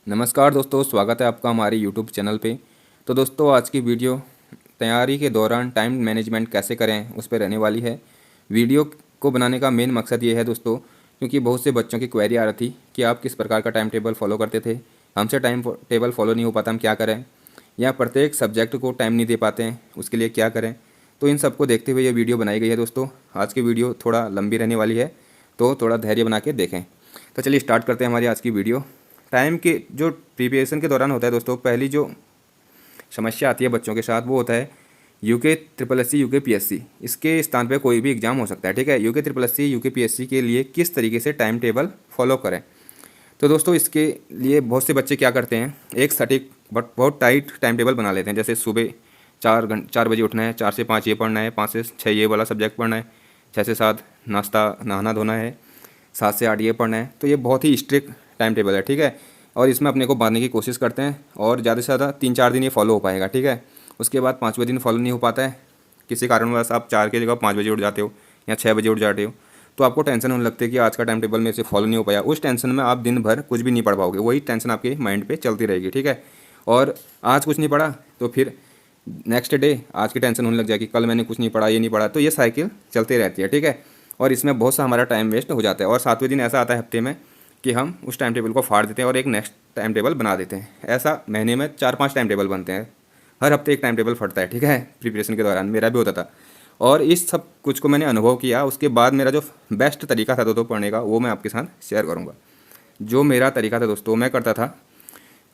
नमस्कार दोस्तों, स्वागत है आपका हमारे यूट्यूब चैनल पे। तो दोस्तों, आज की वीडियो तैयारी के दौरान टाइम मैनेजमेंट कैसे करें उस पर रहने वाली है। वीडियो को बनाने का मेन मकसद ये है दोस्तों, क्योंकि बहुत से बच्चों की क्वेरी आ रही थी कि आप किस प्रकार का टाइम टेबल फॉलो करते थे। हमसे टाइम टेबल फॉलो नहीं हो पाता, हम क्या करें, या प्रत्येक सब्जेक्ट को टाइम नहीं दे पाते हैं, उसके लिए क्या करें। तो इन सबको देखते हुए ये वीडियो बनाई गई है दोस्तों। आज की वीडियो थोड़ा लंबी रहने वाली है, तो थोड़ा धैर्य बना के देखें। तो चलिए स्टार्ट करते हैं हमारी आज की वीडियो। टाइम के जो प्रिपरेशन के दौरान होता है दोस्तों, पहली जो समस्या आती है बच्चों के साथ वो होता है UK triple S C UK PSC. इसके स्थान पे कोई भी एग्जाम हो सकता है, ठीक है। UK triple S C UK PSC के लिए किस तरीके से टाइम टेबल फॉलो करें। तो दोस्तों, इसके लिए बहुत से बच्चे क्या करते हैं, एक सटीक बट बहुत टाइट टाइम टेबल बना लेते हैं। जैसे सुबह 4 बजे उठना है, 4 से 5 ये पढ़ना है, 5 से 6 ये वाला सब्जेक्ट पढ़ना है, 6 से 7 नाश्ता नहाना धोना है, 7 से 8 ये पढ़ना है। तो ये बहुत ही स्ट्रिक्ट टाइम टेबल है, ठीक है। और इसमें अपने को बांधने की कोशिश करते हैं, और ज़्यादा से ज़्यादा 3-4 दिन ये फॉलो हो पाएगा, ठीक है। उसके बाद 5वें दिन फॉलो नहीं हो पाता है, किसी कारणवश आप 4 की जगह 5 बजे उठ जाते हो या 6 बजे उठ जाते हो, तो आपको टेंशन होने लगती है कि आज का टाइम टेबल मेरे से फॉलो नहीं हो पाया। उस टेंशन में आप दिन भर कुछ भी नहीं पढ़ पाओगे, वही टेंशन आपके माइंड पे चलती रहेगी, ठीक है। और आज कुछ नहीं पढ़ा तो फिर नेक्स्ट डे आज की टेंशन होने लग जाएगी, कल मैंने कुछ नहीं पढ़ा, ये नहीं पढ़ा। तो ये साइकिल चलती रहती है, ठीक है। और इसमें बहुत सा हमारा टाइम वेस्ट हो जाता है। और 7वें दिन ऐसा आता है हफ्ते में कि हम उस टाइम टेबल को फाड़ देते हैं और एक नेक्स्ट टाइम टेबल बना देते हैं। ऐसा महीने में 4-5 टाइम टेबल बनते हैं, हर हफ्ते एक टाइम टेबल फटता है, ठीक है। प्रिपरेशन के दौरान मेरा भी होता था, और इस सब कुछ को मैंने अनुभव किया। उसके बाद मेरा जो बेस्ट तरीका था दोस्तों पढ़ने का, वो मैं आपके साथ शेयर करूँगा। जो मेरा तरीका था दोस्तों, मैं करता था,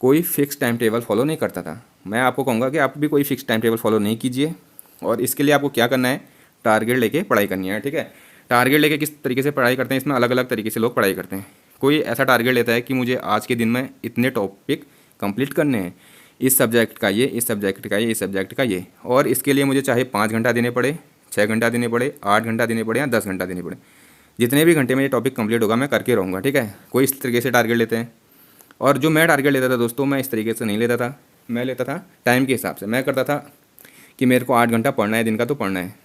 कोई फिक्स टाइम टेबल फॉलो नहीं करता था। मैं आपको कहूँगा कि आप भी कोई फिक्स टाइम टेबल फॉलो नहीं कीजिए। और इसके लिए आपको क्या करना है, टारगेट लेके पढ़ाई करनी है, ठीक है। टारगेट लेके किस तरीके से पढ़ाई करते हैं, इसमें अलग अलग तरीके से लोग पढ़ाई करते हैं। कोई ऐसा टारगेट लेता है कि मुझे आज के दिन में इतने टॉपिक कंप्लीट करने हैं, इस सब्जेक्ट का ये, इस सब्जेक्ट का ये, इस सब्जेक्ट का ये, और इसके लिए मुझे चाहे 5 घंटा देने पड़े, 6 घंटा देने पड़े, 8 घंटा देने पड़े या 10 घंटा देने पड़े, जितने भी घंटे में ये टॉपिक कंप्लीट होगा मैं करके रहूँगा, ठीक है। कोई इस तरीके से टारगेट लेते हैं। और जो मैं टारगेट लेता था दोस्तों, मैं इस तरीके से नहीं लेता था। मैं लेता था टाइम के हिसाब से। मैं करता था कि मेरे को 8 घंटा पढ़ना है दिन का, तो पढ़ना है।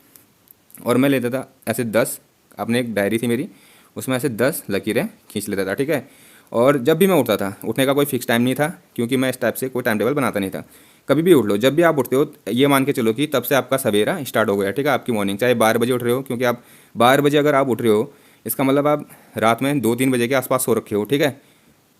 और मैं लेता था ऐसे 10, अपने एक डायरी थी मेरी, उसमें ऐसे 10 लकीरें खींच लेता था, ठीक है। और जब भी मैं उठता था, उठने का कोई फिक्स टाइम नहीं था, क्योंकि मैं इस टाइप से कोई टाइम टेबल बनाता नहीं था। कभी भी उठ लो, जब भी आप उठते हो ये मान के चलो कि तब से आपका सवेरा स्टार्ट हो गया, ठीक है। आपकी मॉर्निंग चाहे 12 बजे उठ रहे हो, क्योंकि आप 12 बजे अगर आप उठ रहे हो, इसका मतलब आप रात में 2-3 बजे के आसपास सो रखे हो, ठीक है,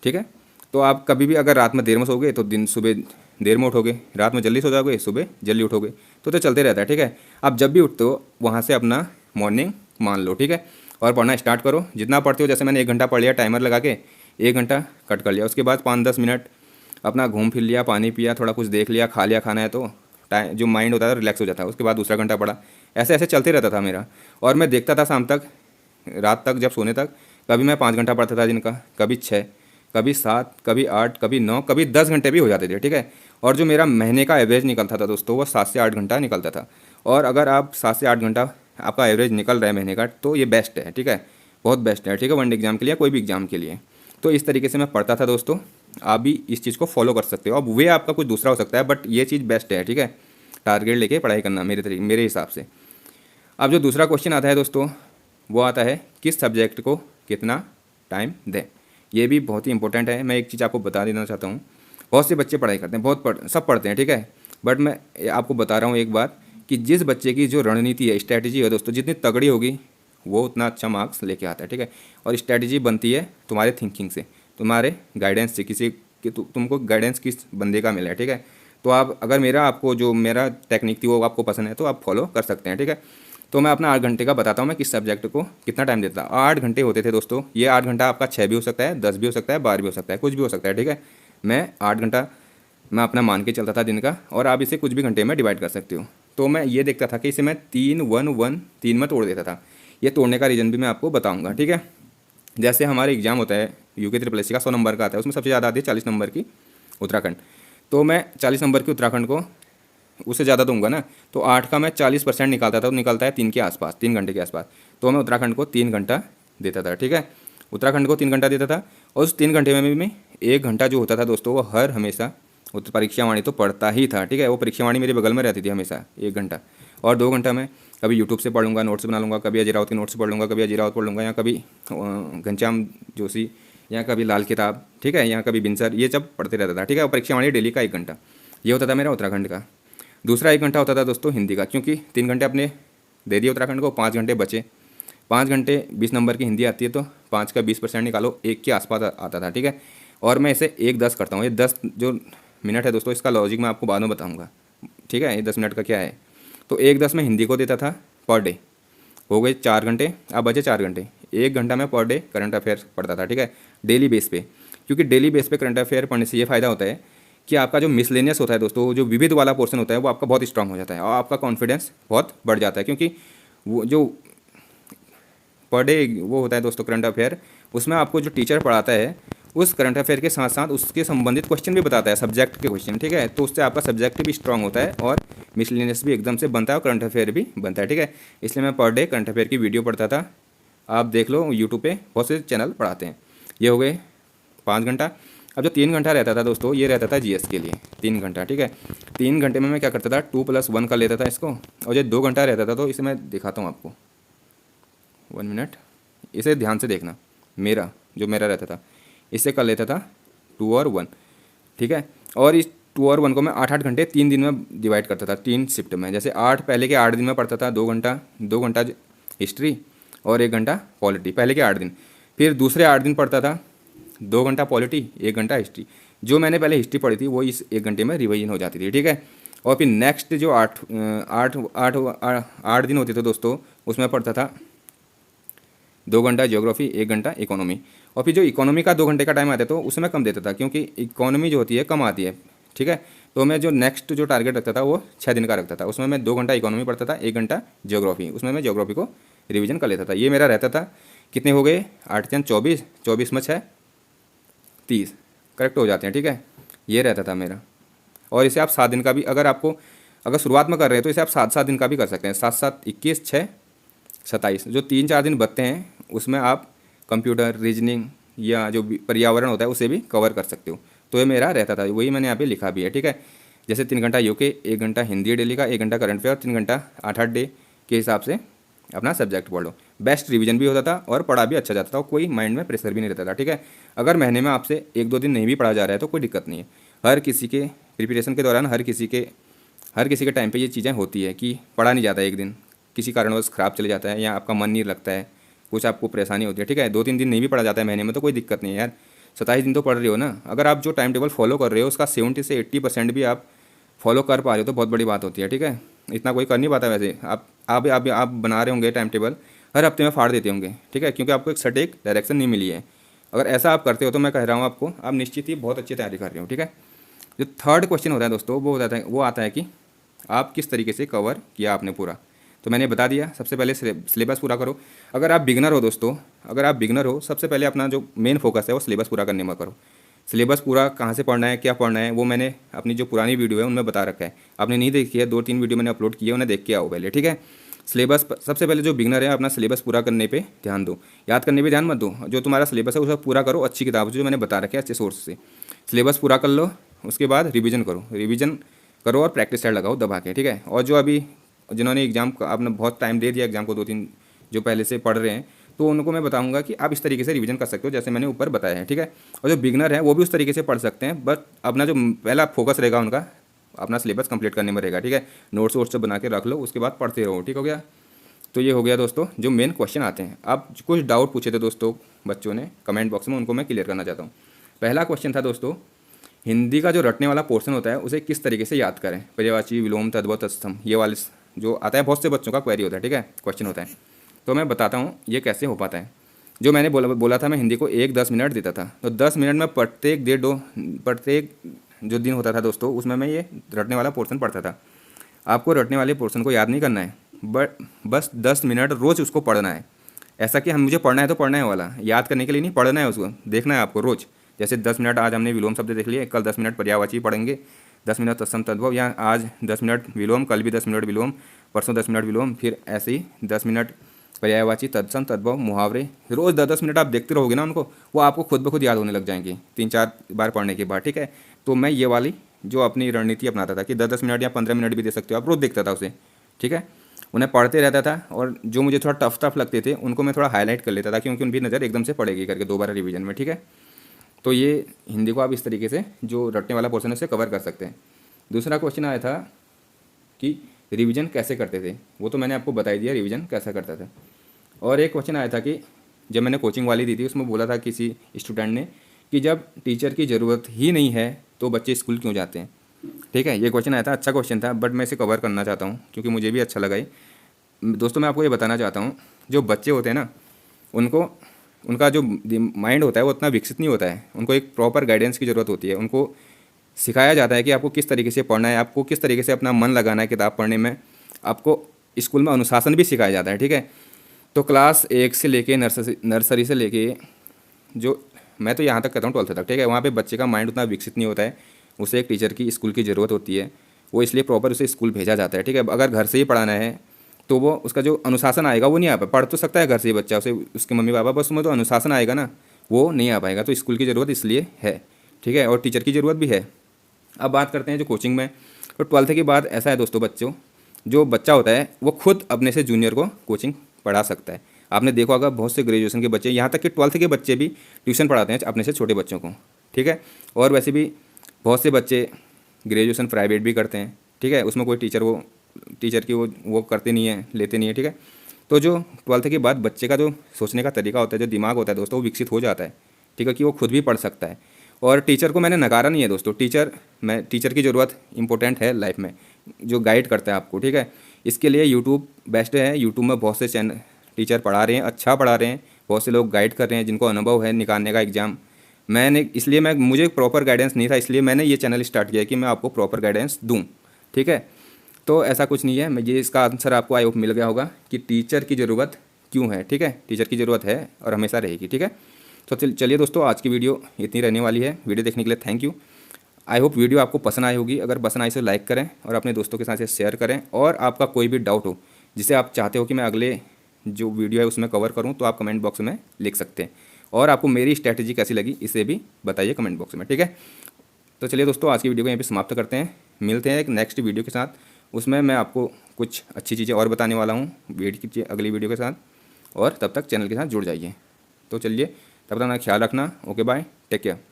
ठीक है। तो आप कभी भी अगर रात में देर में सोओगे तो दिन सुबह देर में उठोगे, रात में जल्दी सो जाओगे, सुबह जल्दी उठोगे। तो चलते रहता है, ठीक है। आप जब भी उठते हो वहाँ से अपना मॉर्निंग मान लो, ठीक है, और पढ़ना स्टार्ट करो। जितना पढ़ते हो, जैसे मैंने 1 घंटा पढ़ लिया टाइमर लगा के, 1 घंटा कट कर लिया। उसके बाद 5-10 मिनट अपना घूम फिर लिया, पानी पिया, थोड़ा कुछ देख लिया, खा लिया, खाना है तो टाइम जो माइंड होता है रिलैक्स हो जाता है। उसके बाद दूसरा घंटा पढ़ा। ऐसे ऐसे चलते रहता था मेरा। और मैं देखता था शाम तक, रात तक, जब सोने तक, कभी मैं 5 घंटा पढ़ता था दिन का, कभी 6, कभी 7, कभी 8, कभी 9, कभी 10 घंटे भी हो जाते थे, ठीक है। और जो मेरा महीने का एवरेज निकलता था दोस्तों, वो 7 से 8 घंटा निकलता था। और अगर आप 7 से 8 घंटा आपका एवरेज निकल रहा है महीने का, तो ये बेस्ट है, ठीक है, बहुत बेस्ट है, ठीक है, वन डे एग्जाम के लिए, कोई भी एग्जाम के लिए। तो इस तरीके से मैं पढ़ता था दोस्तों। आप भी इस चीज़ को फॉलो कर सकते हो। अब वे आपका कुछ दूसरा हो सकता है, बट ये चीज़ बेस्ट है, ठीक है। टारगेट लेके पढ़ाई करना मेरे हिसाब से। अब जो दूसरा क्वेश्चन आता है दोस्तों, वो आता है किस सब्जेक्ट को कितना टाइम दें। ये भी बहुत ही इंपॉर्टेंट है। मैं एक चीज़ आपको बता देना चाहता हूँ। बहुत से बच्चे पढ़ाई करते हैं, सब पढ़ते हैं, ठीक है। बट मैं आपको बता रहा हूँ एक बात, कि जिस बच्चे की जो रणनीति है, स्ट्रैटेजी है दोस्तों, जितनी तगड़ी होगी वो उतना अच्छा मार्क्स लेके आता है, ठीक है। और स्ट्रैटेजी बनती है तुम्हारे थिंकिंग से, तुम्हारे गाइडेंस से, किसी कि तुमको गाइडेंस किस बंदे का मिला है, ठीक है। तो आप अगर मेरा टेक्निक थी वो आपको पसंद है तो आप फॉलो कर सकते हैं, ठीक है। तो मैं अपना 8 घंटे का बताता हूँ मैं किस सब्जेक्ट को कितना टाइम देता था। 8 घंटे होते थे दोस्तों। ये 8 घंटा आपका 6 भी हो सकता है, 10 भी हो सकता है, 12 भी हो सकता है, कुछ भी हो सकता है, ठीक है। मैं 8 घंटा मैं अपना मान के चलता था दिन का, और आप इसे कुछ भी घंटे में डिवाइड कर सकते हो। तो मैं ये देखता था कि इसे मैं 3-1-1-3 में तोड़ देता था। ये तोड़ने का रीज़न भी मैं आपको बताऊँगा, ठीक है। जैसे हमारे एग्जाम होता है यूके ट्रिपल एससी का, 100 नंबर का आता है, उसमें सबसे ज़्यादा आती है 40 नंबर की उत्तराखंड। तो मैं 40 नंबर की उत्तराखंड को उससे ज़्यादा दूंगा ना, तो 8 का मैं 40% निकालता था, तो निकलता है 3 के आसपास, 3 घंटे के आसपास। तो मैं उत्तराखंड को 3 घंटा देता था, ठीक है। उत्तराखंड को 3 घंटा देता था। और उस 3 घंटे में भी मैं 1 घंटा जो होता था दोस्तों, वो हर हमेशा परीक्षा वाणी तो पढ़ता ही था, ठीक है। वो परीक्षा वाणी मेरे बगल में रहती थी हमेशा 1 घंटा। और 2 घंटा मैं कभी यूट्यूब से पढ़ लूँगा, नोट्स बना लूँगा, कभी अजय राउत के नोट्स पढ़ लूँगा, कभी अजय राउत पढ़ लूँगा, या कभी घनश्याम जोशी यहाँ कभी लाल किताब, ठीक है, यहाँ कभी बिनसर, ये सब पढ़ते रहता था, ठीक है। और परीक्षा हमारी डेली का 1 घंटा ये होता था मेरा उत्तराखंड का। दूसरा 1 घंटा होता था दोस्तों हिंदी का, क्योंकि 3 घंटे अपने दे दिए उत्तराखंड को, 5 घंटे बचे। 5 घंटे 20 नंबर की हिंदी आती है, तो 5 का 20% निकालो, 1 के आसपास आता था, ठीक है। और मैं इसे 1-10 करता हूँ। ये 10 जो मिनट है दोस्तों, इसका लॉजिक मैं आपको बाद में बताऊँगा, ठीक है। ये 10 मिनट का क्या है, तो 1-10 में हिंदी को देता था पर डे, हो गए 4 घंटे, अब बचे 4 घंटे। 1 घंटा में पर डे करंट अफेयर पढ़ता था, ठीक है, डेली बेस पे। क्योंकि डेली बेस पे करंट अफेयर पढ़ने से ये फ़ायदा होता है कि आपका जो मिसलेनियस होता है दोस्तों, जो विविध वाला पोर्शन होता है, वो आपका बहुत स्ट्रांग हो जाता है और आपका कॉन्फिडेंस बहुत बढ़ जाता है। क्योंकि वो जो पर डे वो होता है दोस्तों करंट अफेयर, उसमें आपको जो टीचर पढ़ाता है उस करंट अफेयर के साथ साथ उसके संबंधित क्वेश्चन भी बताता है, सब्जेक्ट के क्वेश्चन, ठीक है। तो उससे आपका सब्जेक्ट भी स्ट्रांग होता है और मिसलेनियस भी एकदम से बनता है और करंट अफेयर भी बनता है, ठीक है। इसलिए मैं पर डे करंट अफेयर की वीडियो पढ़ता था। आप देख लो यूट्यूब पे बहुत से चैनल पढ़ाते हैं। ये हो गए 5 घंटा। अब जो 3 घंटा रहता था दोस्तों, ये रहता था जीएस के लिए 3 घंटा, ठीक है। 3 घंटे में मैं क्या करता था, 2+1 का लेता था इसको, और ये 2 घंटा रहता था, तो इसे मैं दिखाता हूँ आपको, 1 मिनट, इसे ध्यान से देखना। मेरा रहता था, इससे कर लेता था 2 और 1, ठीक है। और इस 2 और 1 को मैं 8-8 घंटे 3 दिन में डिवाइड करता था, 3 शिफ्ट में। जैसे पहले के 8 दिन में पढ़ता था 2 घंटा हिस्ट्री और 1 घंटा पॉलिटी, पहले के 8 दिन। फिर दूसरे 8 दिन पढ़ता था 2 घंटा पॉलिटी, 1 घंटा हिस्ट्री। जो मैंने पहले हिस्ट्री पढ़ी थी वो इस 1 घंटे में रिवीजन हो जाती थी, ठीक है। और फिर नेक्स्ट जो 8 दिन होते थे दोस्तों, उसमें पढ़ता था 2 घंटा ज्योग्राफी, 1 घंटा इकोनॉमी। और फिर जो इकोनॉमी का 2 घंटे का टाइम आता है तो उसमें कम देता था, क्योंकि इकोनॉमी जो होती है कम आती है, ठीक है। तो मैं जो नेक्स्ट जो टारगेट रखता था वो 6 दिन का रखता था। उसमें मैं 2 घंटा इकोनॉमी पढ़ता था, 1 घंटा ज्योग्राफी, उसमें मैं ज्योग्राफी को रिवीजन कर लेता था। ये मेरा रहता था। कितने हो गए, 8 × 24, 24 में 6, 30 करेक्ट हो जाते हैं, ठीक है। ये रहता था मेरा। और इसे आप 7 दिन का भी, अगर शुरुआत में कर रहे हैं तो इसे आप 7-7 दिन का भी कर सकते हैं। 7-7 21, 6 27, जो 3-4 दिन बचते हैं उसमें आप कंप्यूटर, रीजनिंग या जो पर्यावरण होता है उसे भी कवर कर सकते हो। तो ये मेरा रहता था, वही मैंने यहाँ पे लिखा भी है, ठीक है। जैसे 3 घंटा यूके, 1 घंटा हिंदी डेली का, 1 घंटा करंट अफेयर, 3 घंटा 8-8 डे के हिसाब से अपना सब्जेक्ट पढ़ लो। बेस्ट रिवीजन भी होता था और पढ़ा भी अच्छा जाता था और कोई माइंड में प्रेशर भी नहीं रहता था, ठीक है। अगर महीने में आपसे 1-2 दिन नहीं भी पढ़ा जा रहा है तो कोई दिक्कत नहीं है। हर किसी के प्रिपरेशन के दौरान हर किसी के टाइम पे ये चीज़ें होती है कि पढ़ा नहीं जाता, एक दिन किसी कारणवश ख़राब चले जाता है या आपका मन नहीं लगता है, कुछ आपको परेशानी होती है, ठीक है। 2-3 दिन नहीं भी पढ़ा जाता है महीने में तो कोई दिक्कत नहीं है यार, 27 दिन तो पढ़ रहे हो ना। अगर आप जो टाइम टेबल फॉलो कर रहे हो उसका 70 से 80% भी आप फॉलो कर पा रहे हो तो बहुत बड़ी बात होती है, ठीक है। इतना कोई कर नहीं पाता वैसे। आप बना रहे होंगे टाइम टेबल, हर हफ्ते में फाड़ देते होंगे, ठीक है, क्योंकि आपको एक सटीक डायरेक्शन नहीं मिली है। अगर ऐसा आप करते हो तो मैं कह रहा हूँ आपको, आप निश्चित ही बहुत अच्छी तैयारी कर रहे हो, ठीक है। जो थर्ड क्वेश्चन होता है दोस्तों, वो आता है कि आप किस तरीके से कवर किया आपने पूरा। तो मैंने बता दिया, सबसे पहले सिलेबस पूरा करो। अगर आप बिगनर हो दोस्तों, सबसे पहले अपना जो मेन फोकस है वो सिलेबस पूरा करने में करो। सिलेबस पूरा कहाँ से पढ़ना है, क्या पढ़ना है, वो मैंने अपनी जो पुरानी वीडियो है उनमें बता रखा है। आपने नहीं देखी है, 2-3 वीडियो मैंने अपलोड किए, उन्हें देख के आओ पहले, ठीक है। सिलेबस सबसे पहले जो बिगनर है अपना सिलेबस पूरा करने पे ध्यान दो, याद करने पे ध्यान मत दो। जो तुम्हारा सिलेबस है उसे पूरा करो अच्छी किताब से, जो मैंने बता रखे हैं अच्छे सोर्स से। सिलेबस पूरा कर लो, उसके बाद रिवीजन करो और प्रैक्टिस सेट लगाओ दबा के, ठीक है। और जो अभी जिन्होंने एग्जाम आपने बहुत टाइम दे दिया एग्जाम को, 2-3 जो पहले से पढ़ रहे हैं, तो उनको मैं बताऊंगा कि आप इस तरीके से रिवीजन कर सकते हो जैसे मैंने ऊपर बताया है, ठीक है। और जो बिगनर है वो भी उस तरीके से पढ़ सकते हैं, बट अपना जो पहला फोकस रहेगा उनका अपना सिलेबस कंप्लीट करने में रहेगा, ठीक है। नोट्स वोट्स बना के रख लो, उसके बाद पढ़ते रहो, ठीक हो गया। तो ये हो गया दोस्तों जो मेन क्वेश्चन आते हैं। आप कुछ डाउट पूछे थे दोस्तों बच्चों ने कमेंट बॉक्स में, उनको मैं क्लियर करना चाहता हूँ। पहला क्वेश्चन था दोस्तों, हिंदी का जो रटने वाला पोर्शन होता है उसे किस तरीके से याद करें। पर्यायवाची, विलोम, तद्भव, तत्सम, ये वाले जो आता है बहुत से बच्चों का क्वेरी होता है, ठीक है, क्वेश्चन होता है। तो मैं बताता हूँ ये कैसे हो पाता है। जो मैंने बोला था मैं हिंदी को 1-10 मिनट देता था, तो 10 मिनट में प्रत्येक जो दिन होता था दोस्तों उसमें मैं ये रटने वाला पोर्शन पढ़ता था। आपको रटने वाले पोर्शन को याद नहीं करना है, बस 10 मिनट रोज़ उसको पढ़ना है। ऐसा कि हम मुझे पढ़ना है तो पढ़ना है वाला, याद करने के लिए नहीं, पढ़ना है, उसको देखना है आपको रोज़। जैसे 10 मिनट आज हमने विलोम शब्द देख लिए, कल 10 मिनट पर्यायवाची पढ़ेंगे, 10 मिनट तत्सम तद्भव, या आज 10 मिनट विलोम, कल भी 10 मिनट विलोम, परसों 10 मिनट विलोम, फिर ऐसे ही 10 मिनट पर्यायवाची, तत्सम तद्भव, मुहावरे। रोज़ 10-10 मिनट आप देखते रहोगे ना उनको, वो आपको खुद ब खुद याद होने लग जाएंगे 3-4 बार पढ़ने के बाद, ठीक है। तो मैं ये वाली जो अपनी रणनीति अपनाता था कि 10-10 मिनट या 15 मिनट भी दे सकते हो आप, रोज़ देखता था उसे, ठीक है। उन्हें पढ़ते रहता था, और जो मुझे थोड़ा टफ लगते थे उनको मैं थोड़ा हाईलाइट कर लेता था, क्योंकि उनकी नज़र एकदम से पड़ेगी करके दोबारा रिवीजन में, ठीक है। तो ये हिंदी को आप इस तरीके से जो रटने वाला पोर्शन है उसे कवर कर सकते हैं। दूसरा क्वेश्चन आया था कि रिवीजन कैसे करते थे, वो तो मैंने आपको बता ही दिया रिवीजन कैसा करता था। और एक क्वेश्चन आया था कि जब मैंने कोचिंग वाली दी थी उसमें बोला था किसी स्टूडेंट ने कि जब टीचर की ज़रूरत ही नहीं है तो बच्चे स्कूल क्यों जाते हैं, ठीक है। ये क्वेश्चन आया था, अच्छा क्वेश्चन था, बट मैं इसे कवर करना चाहता हूँ क्योंकि मुझे भी अच्छा लगा ये। दोस्तों मैं आपको ये बताना चाहता हूँ, जो बच्चे होते हैं ना, उनको उनका जो माइंड होता है वो उतना विकसित नहीं होता है, उनको एक प्रॉपर गाइडेंस की ज़रूरत होती है। उनको सिखाया जाता है कि आपको किस तरीके से पढ़ना है, आपको किस तरीके से अपना मन लगाना है किताब पढ़ने में। आपको स्कूल में अनुशासन भी सिखाया जाता है, ठीक है। तो क्लास 1 से लेके नर्सरी से लेके जो मैं तो यहाँ तक कहता हूँ 12th तक, ठीक है, वहाँ पे बच्चे का माइंड उतना विकसित नहीं होता है, उसे एक टीचर की स्कूल की ज़रूरत होती है, वो इसलिए प्रॉपर उसे स्कूल भेजा जाता है, ठीक है। अगर घर से ही पढ़ाना है तो वो उसका जो अनुशासन आएगा वो नहीं आ पाए, पढ़ तो सकता है घर से ही बच्चा, उसे उसके मम्मी पापा, बस उसमें तो अनुशासन आएगा ना, वो नहीं आ पाएगा। तो स्कूल की ज़रूरत इसलिए है, ठीक है, और टीचर की ज़रूरत भी है। अब बात करते हैं जो कोचिंग में, तो 12th के बाद ऐसा है दोस्तों, बच्चों जो बच्चा होता है वो खुद अपने से जूनियर को कोचिंग पढ़ा सकता है। आपने देखा होगा बहुत से ग्रेजुएशन के बच्चे, यहाँ तक कि 12th के बच्चे भी ट्यूशन पढ़ाते हैं अपने से छोटे बच्चों को, ठीक है। और वैसे भी बहुत से बच्चे ग्रेजुएशन प्राइवेट भी करते हैं, ठीक है, उसमें कोई टीचर की वो करते नहीं है, लेते नहीं है, ठीक है। तो जो 12th के बाद बच्चे का जो सोचने का तरीका होता है, जो दिमाग होता है दोस्तों, वो विकसित हो जाता है, ठीक है, कि वो खुद भी पढ़ सकता है। और टीचर को मैंने नकारा नहीं है दोस्तों, टीचर की ज़रूरत इंपॉर्टेंट है लाइफ में, जो गाइड करता है आपको, ठीक है। इसके लिए यूट्यूब बेस्ट है। यूट्यूब में बहुत से टीचर पढ़ा रहे हैं, अच्छा पढ़ा रहे हैं, बहुत से लोग गाइड कर रहे हैं जिनको अनुभव है निकालने का एग्ज़ाम। मुझे प्रॉपर गाइडेंस नहीं था, इसलिए मैंने ये चैनल स्टार्ट किया कि मैं आपको प्रॉपर गाइडेंस दूँ, ठीक है। तो ऐसा कुछ नहीं है, मैं ये इसका आंसर आपको आई होप मिल गया होगा कि टीचर की ज़रूरत क्यों है, ठीक है। टीचर की ज़रूरत है और हमेशा रहेगी, ठीक है। तो चलिए दोस्तों, आज की वीडियो इतनी रहने वाली है। वीडियो देखने के लिए thank you. I hope video आपको पसंद आई होगी। अगर पसंद आई तो लाइक करें और अपने दोस्तों के साथ इसे शेयर करें। और आपका कोई भी डाउट हो जिसे आप चाहते हो कि मैं अगले जो वीडियो है उसमें कवर करूं, तो आप कमेंट बॉक्स में लिख सकते हैं। और आपको मेरी स्ट्रैटेजी कैसी लगी इसे भी बताइए कमेंट बॉक्स में, ठीक है। तो चलिए दोस्तों, आज की वीडियो को यहीं पे समाप्त करते हैं। मिलते हैं एक नेक्स्ट वीडियो के साथ, उसमें मैं आपको कुछ अच्छी चीज़ें और बताने वाला हूँ अगली वीडियो के साथ। और तब तक चैनल के साथ जुड़ जाइए। तो चलिए, तब तक अपना ख्याल रखना। Okay bye, take care.